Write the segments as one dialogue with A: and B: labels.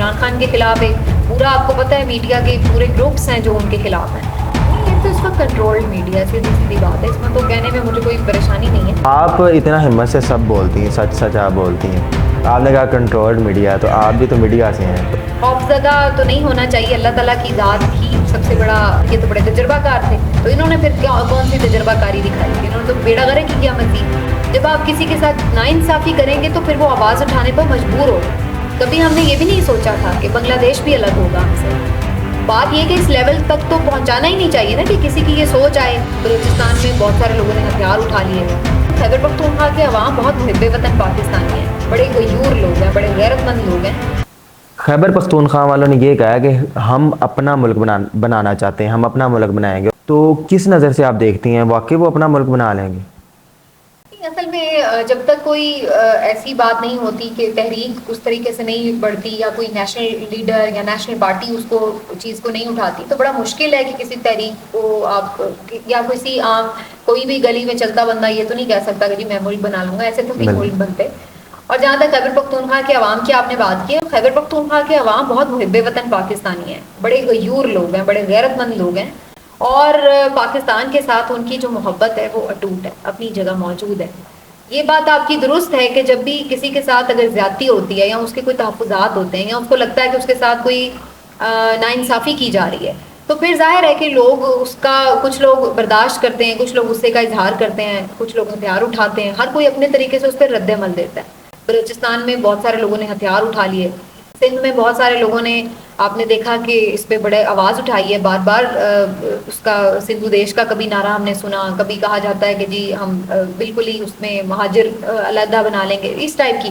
A: عمران خان کے خلاف ہے پورا، آپ کو پتہ ہے میڈیا کے پورے گروپس ہیں جو ان کے خلاف ہیں. یہ تو اس وقت کنٹرولڈ میڈیا سے سیدھی بات ہے، اس میں تو کہنے میں مجھے کوئی پریشانی نہیں ہے.
B: آپ اتنا ہمت سے سب بولتی ہیں، سچ سچ آپ بولتی ہیں. آپ نے کہا کنٹرولڈ میڈیا، تو آپ بھی تو میڈیا سے ہیں.
A: خوفزدہ تو نہیں ہونا چاہیے. اللہ تعالیٰ کی ذات ہی سب سے بڑا، یہ تو بڑے تجربہ کار تھے، تو انہوں نے پھر کون سی تجربہ کاری دکھائی تھی؟ انہوں نے تو بیڑا غرق کی کیا مزید. جب آپ کسی کے ساتھ ناانصافی کریں گے تو پھر وہ آواز اٹھانے پر مجبور ہو. کبھی ہم نے یہ بھی نہیں سوچا تھا کہ بنگلہ دیش بھی الگ ہوگا ہم سے. بات یہ کہ اس لیول تک تو پہنچانا ہی نہیں چاہیے نا کہ کسی کی یہ سوچ آئے. بلوچستان میں بہت سارے لوگوں نے ہتھیار اٹھا لیے. خیبر پختونخوا کے عوام بہت محب وطن پاکستانی ہیں، بڑے غیور لوگ ہیں، بڑے غیرت مند لوگ ہیں.
B: خیبر پختونخوا والوں نے یہ کہا کہ ہم اپنا ملک بنانا چاہتے ہیں، ہم اپنا ملک بنائیں گے. تو کس نظر سے آپ دیکھتی ہیں، واقعی وہ اپنا ملک بنا لیں گے؟
A: اصل میں جب تک کوئی ایسی بات نہیں ہوتی کہ تحریک اس طریقے سے نہیں بڑھتی یا کوئی نیشنل لیڈر یا نیشنل پارٹی اس کو چیز کو نہیں اٹھاتی، تو بڑا مشکل ہے کہ کسی تحریک کو آپ یا کسی عام کوئی بھی گلی میں چلتا بندہ یہ تو نہیں کہہ سکتا کہ جی میں ملک بنا لوں گا. ایسے تو نہیں ملک بنتے. اور جہاں تک خیبر پختونخوا کے عوام کی آپ نے بات کی، خیبر پختونخوا کے عوام بہت محب وطن پاکستانی ہیں، بڑے غیور لوگ ہیں، بڑے غیرت مند لوگ ہیں. اور پاکستان کے ساتھ ان کی جو محبت ہے وہ اٹوٹ ہے، اپنی جگہ موجود ہے. یہ بات آپ کی درست ہے کہ جب بھی کسی کے ساتھ اگر زیادتی ہوتی ہے یا اس کے کوئی تحفظات ہوتے ہیں یا اس کو لگتا ہے کہ اس کے ساتھ کوئی ناانصافی کی جا رہی ہے، تو پھر ظاہر ہے کہ لوگ اس کا، کچھ لوگ برداشت کرتے ہیں، کچھ لوگ غصے کا اظہار کرتے ہیں، کچھ لوگ ہتھیار اٹھاتے ہیں. ہر کوئی اپنے طریقے سے اس پہ رد عمل دیتا ہے. بلوچستان میں بہت سارے لوگوں نے ہتھیار اٹھا لیے. سندھ میں بہت سارے لوگوں نے، آپ نے دیکھا کہ اس پہ بڑے آواز اٹھائی ہے. بار بار اس کا سندھو دیش کا کبھی نعرہ ہم نے سنا، کبھی کہا جاتا ہے کہ جی ہم بالکل ہی اس میں مہاجر علیحدہ بنا لیں گے، اس ٹائپ کی.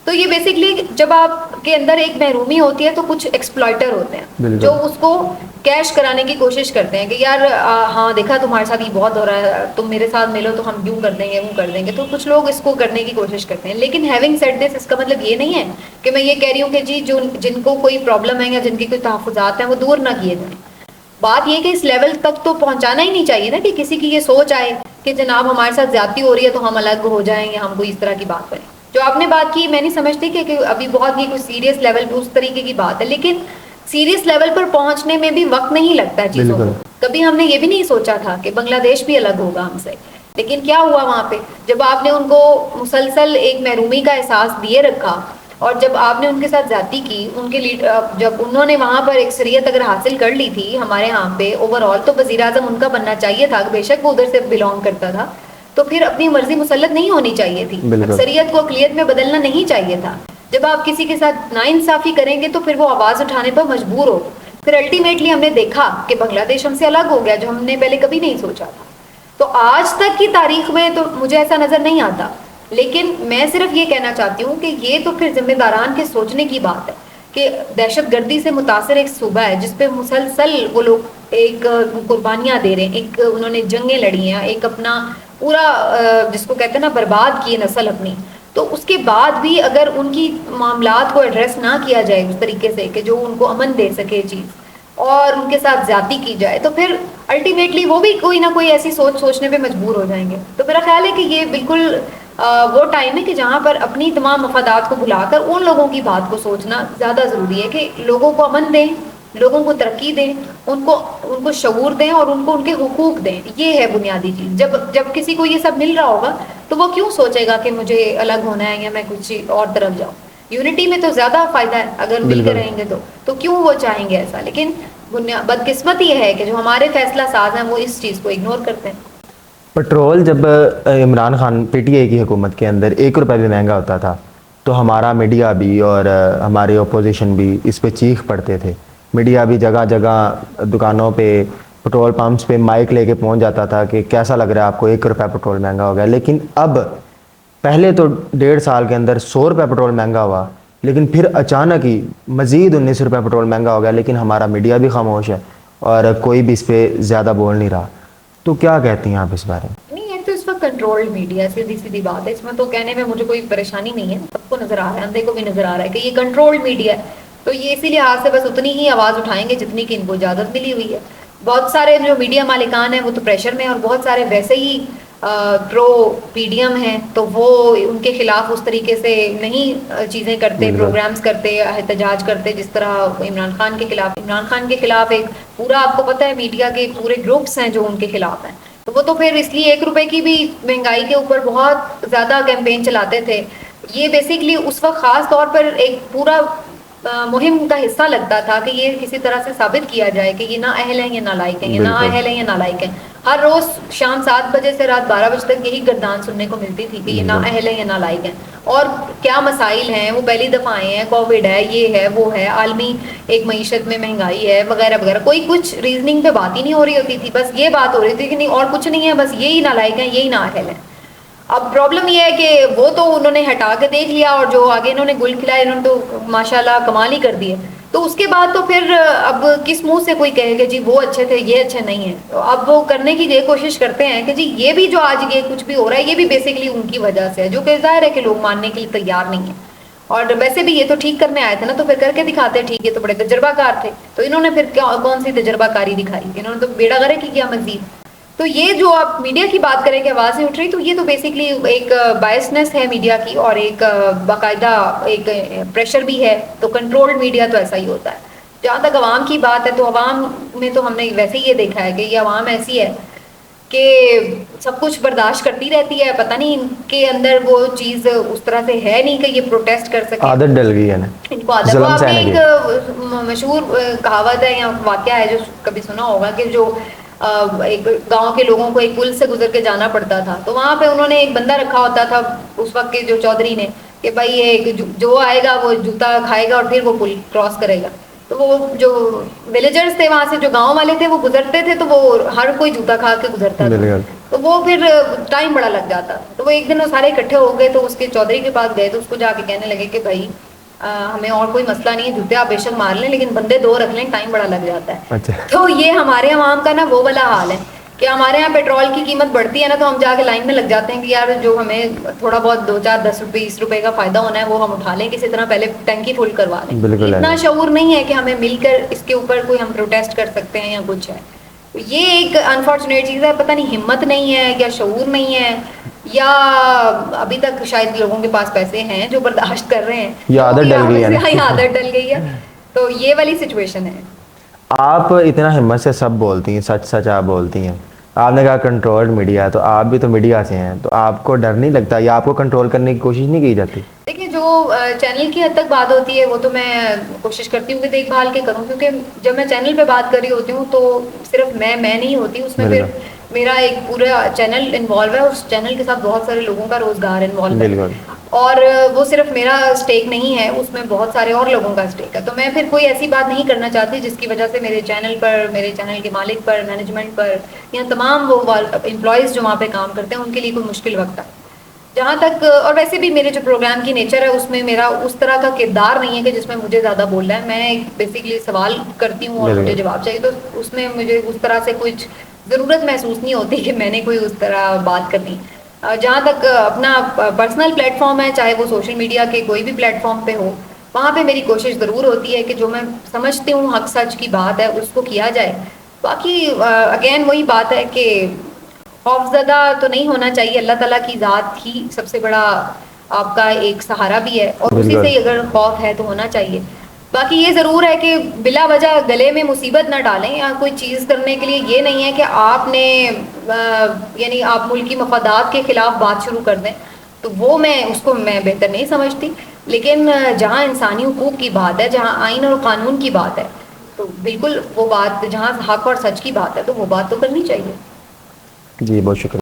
A: تو یہ بیسکلی جب آپ کے اندر ایک محرومی ہوتی ہے تو کچھ ایکسپلائٹر ہوتے ہیں جو اس کو کیش کرانے کی کوشش کرتے ہیں کہ یار ہاں دیکھا تمہارے ساتھ یہ بہت ہو رہا ہے، تم میرے ساتھ ملو تو ہم یوں کر دیں گے، وہ کر دیں گے. تو کچھ لوگ اس کو کرنے کی کوشش کرتے ہیں. لیکن ہیونگ سیڈ دس، اس کا مطلب یہ نہیں ہے کہ میں یہ کہہ رہی ہوں کہ جی جن کو کوئی پرابلم ہے یا جن کے کوئی تحفظات ہیں وہ دور نہ کیے جائیں. بات یہ کہ اس لیول تک تو پہنچانا ہی نہیں چاہیے نا کہ کسی کی یہ سوچ آئے کہ جناب ہمارے ساتھ زیادتی ہو رہی ہے تو ہم الگ ہو جائیں یا ہم کوئی اس طرح کی بات کریں. جو آپ نے بات کی میں نہیں سمجھتی کہ ابھی بہت ہی کوئی سیریس لیول پہ اس طریقے کی بات ہے، لیکن سیریس لیول پر پہنچنے میں بھی وقت نہیں لگتا ہے چیزوں کو. کبھی ہم نے یہ بھی نہیں سوچا تھا کہ بنگلہ دیش بھی الگ ہوگا ہم سے. لیکن کیا ہوا وہاں پہ، جب آپ نے ان کو مسلسل ایک محرومی کا احساس دیے رکھا اور جب آپ نے ان کے ساتھ زیادتی کی، ان کے جب انہوں نے وہاں پر اکثریت اگر حاصل کر لی تھی ہمارے ہاں پہ اوور آل، تو وزیر اعظم ان کا بننا چاہیے تھا. بے شک وہ ادھر سے بلونگ کرتا تھا، تو پھر اپنی مرضی مسلط نہیں ہونی چاہیے تھی. اکثریت کو اقلیت میں بدلنا نہیں چاہیے تھا. جب آپ کسی کے ساتھ ناانصافی کریں گے تو پھر وہ آواز اٹھانے پر مجبور ہو. پھر الٹیمیٹلی ہم نے دیکھا کہ بنگلہ دیش ہم سے الگ ہو گیا، جو ہم نے پہلے کبھی نہیں سوچا تھا. تو آج تک کی تاریخ میں تو مجھے ایسا نظر نہیں آتا. لیکن میں صرف یہ کہنا چاہتی ہوں کہ یہ تو پھر ذمہ داران کے سوچنے کی بات ہے کہ دہشت گردی سے متاثر ایک صوبہ ہے جس پہ مسلسل وہ لوگ ایک قربانیاں دے رہے ہیں، ایک انہوں نے جنگیں لڑی ہیں، ایک اپنا پورا جس کو کہتے ہیں نا برباد کی نسل اپنی. تو اس کے بعد بھی اگر ان کی معاملات کو ایڈریس نہ کیا جائے اس طریقے سے کہ جو ان کو امن دے سکے چیز، اور ان کے ساتھ زیادتی کی جائے، تو پھر الٹیمیٹلی وہ بھی کوئی نہ کوئی ایسی سوچنے پہ مجبور ہو جائیں گے. تو میرا خیال ہے کہ یہ بالکل وہ ٹائم ہے کہ جہاں پر اپنی تمام مفادات کو بھلا کر ان لوگوں کی بات کو سوچنا زیادہ ضروری ہے کہ لوگوں کو امن دیں، لوگوں کو ترقی دیں، ان کو شعور دیں اور ان کو ان کے حقوق دیں. یہ ہے بنیادی چیز. جب کسی کو یہ سب مل رہا ہوگا تو وہ کیوں سوچے گا کہ مجھے الگ ہونا ہے یا میں کچھ اور طرف جاؤں. یونٹی میں تو زیادہ فائدہ ہے اگر مل کے رہیں گے تو کیوں وہ چاہیں گے ایسا. لیکن بدقسمت یہ ہے کہ جو ہمارے فیصلہ ساز ہیں وہ اس چیز کو اگنور کرتے ہیں.
B: پٹرول جب Imran Khan P T I کی حکومت کے اندر 1 روپے بھی مہنگا ہوتا تھا تو ہمارا میڈیا بھی اور ہماری اپوزیشن بھی اس پہ چیخ پڑتے تھے. میڈیا بھی جگہ جگہ دکانوں پہ، پٹرول پمپس پہ مائک لے کے پہنچ جاتا تھا کہ کیسا لگ رہا ہے آپ کو، 1 روپے پٹرول مہنگا ہو گیا. لیکن اب پہلے تو 1.5 سال کے اندر 100 روپے پٹرول مہنگا ہوا، لیکن پھر اچانک ہی مزید 19 روپے پٹرول مہنگا ہو گیا. لیکن ہمارا میڈیا بھی خاموش ہے اور کوئی بھی اس پہ زیادہ بول نہیں رہا. تو کیا کہتی ہیں آپ اس بارے میں؟
A: نہیں، یہ تو اس وقت کنٹرولڈ میڈیا سیدھی بات ہے. اس میں تو کہنے میں مجھے کوئی پریشانی نہیں ہے. سب کو نظر آ رہا ہے، اندھے کو بھی نظر آ رہا ہے کہ یہ کنٹرولڈ میڈیا ہے. تو یہ اسی لحاظ سے بس اتنی ہی آواز اٹھائیں گے جتنی کہ ان کو اجازت ملی ہوئی ہے. بہت سارے جو میڈیا مالکان ہیں وہ تو پریشر میں، اور بہت سارے ویسے ہی پرو پی ڈی ایم ہیں تو وہ ان کے خلاف اس طریقے سے نہیں چیزیں کرتے، پروگرامز کرتے، احتجاج کرتے جس طرح عمران خان کے خلاف. عمران خان کے خلاف ایک پورا آپ کو پتہ ہے میڈیا کے پورے گروپس ہیں جو ان کے خلاف ہیں، تو وہ تو پھر اس لیے 1 روپے کی بھی مہنگائی کے اوپر بہت زیادہ کیمپین چلاتے تھے. یہ بیسیکلی اس وقت خاص طور پر ایک پورا مہم کا حصہ لگتا تھا کہ یہ کسی طرح سے ثابت کیا جائے کہ یہ نااہل ہیں، یہ نالائق ہیں، یہ نااہل ہیں، یہ نالائق ہیں. ہر روز شام 7 بجے سے رات 12 بجے تک یہی گردان سننے کو ملتی تھی کہ یہ نااہل ہیں، یہ نالائق ہیں. اور کیا مسائل ہیں، وہ پہلی دفعہ آئے ہیں، کووڈ ہے، یہ ہے، وہ ہے، عالمی ایک معیشت میں مہنگائی ہے وغیرہ وغیرہ. کوئی کچھ ریزننگ پہ بات ہی نہیں ہو رہی ہوتی تھی، بس یہ بات ہو رہی تھی کہ نہیں اور کچھ نہیں ہے، بس یہی نالائق ہیں، یہی نااہل ہیں. اب پرابلم یہ ہے کہ وہ تو انہوں نے ہٹا کے دیکھ لیا، اور جو آگے انہوں نے گل کھلائے انہوں نے تو ماشاءاللہ کمال ہی کر دیے. تو اس کے بعد تو پھر اب کس منہ سے کوئی کہے کہ جی وہ اچھے تھے یہ اچھے نہیں ہیں. تو اب وہ کرنے کی یہ کوشش کرتے ہیں کہ جی یہ بھی جو آج یہ کچھ بھی ہو رہا ہے یہ بھی بیسیکلی ان کی وجہ سے ہے، جو کہ ظاہر ہے کہ لوگ ماننے کے لیے تیار نہیں ہیں. اور ویسے بھی یہ تو ٹھیک کرنے آئے تھے نا، تو پھر کر کے دکھاتے ٹھیک. یہ تو بڑے تجربہ کار تھے، تو انہوں نے پھر کون سی تجربہ کاری دکھائی، انہوں نے تو بیڑا غرق ہی کیا مزید. تو یہ جو آپ میڈیا کی بات کریں کہ آواز نہیں اٹھ رہی، تو یہ تو بیسیکلی ایک بائسنس ہے میڈیا کی، اور ایک باقاعدہ ایک پریشر بھی ہے. تو کنٹرول میڈیا تو ایسا ہی ہوتا ہے. جہاں تک عوام کی بات ہے تو عوام میں تو ہم نے ویسے ہی یہ دیکھا ہے کہ یہ عوام ایسی ہے کہ سب کچھ برداشت کرتی رہتی ہے. پتہ نہیں ان کے اندر وہ چیز اس طرح سے ہے نہیں کہ یہ پروٹیسٹ کر سکے.
B: عادت ڈل گئی ہے نا
A: ان کو عادت. وہ آپ نے ایک مشہور کہاوت ہے یا واقعہ ہے جو کبھی سنا ہوگا کہ جو ایک گاؤں کے لوگوں کو ایک پل سے گزر کے جانا پڑتا تھا، تو وہاں پہ انہوں نے ایک بندہ رکھا ہوتا تھا اس وقت کے جو چودھری نے کہ بھائی یہ جو آئے گا وہ جوتا کھائے گا اور پھر وہ پل کراس کرے گا. تو وہ جو ولیجرز تھے وہاں سے، جو گاؤں والے تھے، وہ گزرتے تھے تو وہ ہر کوئی جوتا کھا کے گزرتا تھا، تو وہ پھر ٹائم بڑا لگ جاتا. تو وہ ایک دن وہ سارے اکٹھے ہو گئے تو اس کے چودھری کے پاس گئے، تو اس کو جا کے کہنے لگے کہ بھائی ہمیں اور کوئی مسئلہ نہیں ہے، جوتے آپ بے شک مار لیں لیکن بندے 2 رکھ لیں، ٹائم بڑا لگ جاتا ہے. تو یہ ہمارے عوام کا نا وہ والا حال ہے کہ ہمارے یہاں پیٹرول کی قیمت بڑھتی ہے نا تو ہم جا کے لائن میں لگ جاتے ہیں کہ یار جو ہمیں تھوڑا بہت 2 4 10 روپے 20 روپے کا فائدہ ہونا ہے وہ ہم اٹھا لیں، کسی طرح پہلے ٹینکی فل کروا لیں. اتنا شعور نہیں ہے کہ ہمیں مل کر اس کے اوپر کوئی ہم پروٹیسٹ کر سکتے ہیں یا کچھ ہے. یہ ایک انفارچونیٹ چیز ہے. پتہ نہیں ہمت نہیں ہے یا شعور نہیں ہے یا ابھی تک شاید لوگوں کے پاس پیسے ہیں جو برداشت کر رہے ہیں،
B: یا عادت ڈل گئی ہے.
A: عادت ڈل گئی ہے. تو یہ والی سچویشن ہے.
B: آپ اتنا ہمت سے سب بولتی ہیں، سچ سچ آپ بولتی ہیں. آپ نے کہا کنٹرول میڈیا، تو آپ بھی تو میڈیا سے ہیں، تو آپ کو ڈر نہیں لگتا یا آپ کو کنٹرول کرنے کی کوشش نہیں کی جاتی؟
A: دیکھیے جو چینل کی حد تک بات ہوتی ہے وہ تو میں کوشش کرتی ہوں کہ دیکھ بھال کے کروں، کیونکہ جب میں چینل پہ بات کر رہی ہوتی ہوں تو صرف میں نہیں ہوتی اس میں، پھر میرا ایک پورا چینل انوالو ہے، اس چینل کے ساتھ بہت سارے لوگوں کا روزگار انوالو ہے، اور وہ صرف میرا اسٹیک نہیں ہے، اس میں بہت سارے اور لوگوں کا اسٹیک ہے. تو میں پھر کوئی ایسی بات نہیں کرنا چاہتی جس کی وجہ سے میرے چینل پر، میرے چینل کے مالک پر، مینجمنٹ پر یا تمام وہ امپلائیز جو وہاں پہ کام کرتے ہیں ان کے لیے کوئی مشکل وقت ہے. جہاں تک اور ویسے بھی میرے جو پروگرام کی نیچر ہے اس میں میرا اس طرح کا کردار نہیں ہے کہ جس میں مجھے زیادہ بولنا ہے. میں بیسیکلی سوال کرتی ہوں اور مجھے جواب چاہیے، تو اس میں مجھے اس طرح سے کچھ ضرورت محسوس نہیں ہوتی کہ میں نے کوئی اس طرح بات کرنی. جہاں تک اپنا پرسنل پلیٹ فارم ہے، چاہے وہ سوشل میڈیا کے کوئی بھی پلیٹ فارم پہ ہو، وہاں پہ میری کوشش ضرور ہوتی ہے کہ جو میں سمجھتی ہوں حق سچ کی بات ہے اس کو کیا جائے. باقی اگین وہی بات ہے کہ خوفزدہ تو نہیں ہونا چاہیے. اللہ تعالیٰ کی ذات ہی سب سے بڑا آپ کا ایک سہارا بھی ہے، اور اسی سے اگر خوف ہے تو ہونا چاہیے. باقی یہ ضرور ہے کہ بلا وجہ گلے میں مصیبت نہ ڈالیں، یا کوئی چیز کرنے کے لیے یہ نہیں ہے کہ آپ نے یعنی آپ ملکی مفادات کے خلاف بات شروع کر دیں، تو وہ میں اس کو میں بہتر نہیں سمجھتی. لیکن جہاں انسانی حقوق کی بات ہے، جہاں آئین اور قانون کی بات ہے، تو بالکل وہ بات، جہاں حق اور سچ کی بات ہے تو وہ بات تو کرنی چاہیے.
B: جی بہت شکریہ.